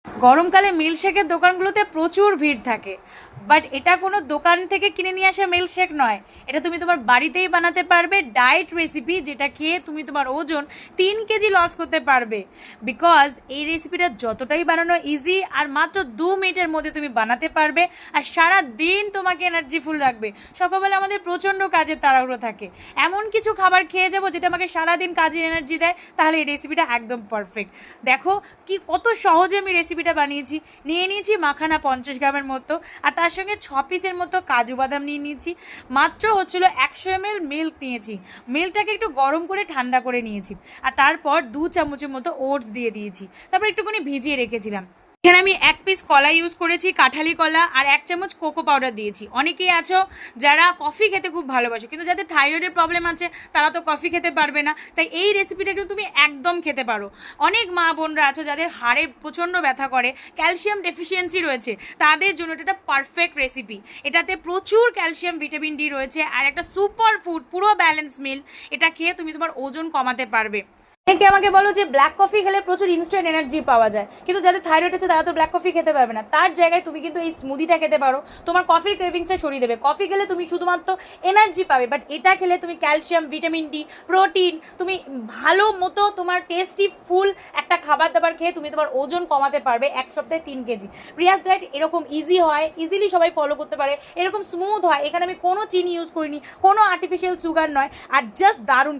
গরমকালে মিল্কশেকের দোকানগুলোতে প্রচুর ভিড় থাকে, বাট এটা কোনো দোকান থেকে কিনে নিয়ে আসা মিল্কশেক নয়। এটা তুমি তোমার বাড়িতেই বানাতে পারবে, ডায়েট রেসিপি, যেটা খেয়ে তুমি তোমার ওজন 3 কেজি লস করতে পারবে। বিকজ এই রেসিপিটা যতটাই বানানো ইজি, আর মাত্র 2 মিনিটের মধ্যে তুমি বানাতে পারবে, আর সারা দিন তোমাকে এনার্জিফুল রাখবে। সকালবেলা আমাদের প্রচণ্ড কাজের তাড়াহুড়ো থাকে, এমন কিছু খাবার খেয়ে যাবো যেটা আমাকে সারাদিন কাজের এনার্জি দেয়, তাহলে এই রেসিপিটা একদম পারফেক্ট। দেখো কি কত সহজে আমি রেসিপিটা বানিয়েছি। নিয়ে নিয়েছি মাখানা 50 গ্রামের মতো, আর তার সঙ্গে 6 পিসের মতো কাজু বাদাম নিয়ে নিয়েছি। মাত্র হচ্ছিল 100 ml মিল্ক নিয়েছি, মিল্কটাকে একটু গরম করে ঠান্ডা করে নিয়েছি, আর তারপর 2 চামচের মতো ওটস দিয়ে দিয়েছি, তারপর একটুখানি ভিজিয়ে রেখেছিলাম। এখানে আমি 1 পিস কলা ইউজ করেছি, কাঁঠালি কলা, আর 1 চামচ কোকো পাউডার দিয়েছি। অনেকেই আছো যারা কফি খেতে খুব ভালোবাসো, কিন্তু যাদের থাইরয়েডের প্রবলেম আছে তারা তো কফি খেতে পারবে না, তাই এই রেসিপিটা কিন্তু তুমি একদম খেতে পারো। অনেক মা বোনরা আছো যাদের হাড়ে প্রচণ্ড ব্যথা করে, ক্যালসিয়াম ডেফিসিয়েন্সি রয়েছে, তাদের জন্য এটা একটা পারফেক্ট রেসিপি। এটাতে প্রচুর ক্যালসিয়াম, ভিটামিন ডি রয়েছে, আর একটা সুপার ফুড, পুরো ব্যালেন্স মিল। এটা খেয়ে তুমি তোমার ওজন কমাতে পারবে। অনেকে আমাকে বলো যে ব্ল্যাক কফি খেলে প্রচুর ইনস্ট্যান্ট এনার্জি পাওয়া যায়, কিন্তু যাদের থাইরয়েড আছে তারা তো ব্ল্যাক কফি খেতে পারবে না। তার জায়গায় তুমি কিন্তু এই স্মুদিটা খেতে পারো, তোমার কফির ক্রেভিংসটা সরিয়ে দেবে। কফি খেলে তুমি শুধুমাত্র এনার্জি পাবে, বাট এটা খেলে তুমি ক্যালসিয়াম, ভিটামিন ডি, প্রোটিন, তুমি ভালো মতো তোমার টেস্টি ফুল একটা খাবার দাবার খেয়ে তুমি তোমার ওজন কমাতে পারবে 1 সপ্তাহে 3 কেজি। রিয়াজ ডায়েট এরকম ইজি হয়, ইজিলি সবাই ফলো করতে পারে, এরকম স্মুথ হয়। এখানে আমি কোনো চিনি ইউজ করিনি, কোনো আর্টিফিশিয়াল সুগার নয়, আর জাস্ট দারুণ।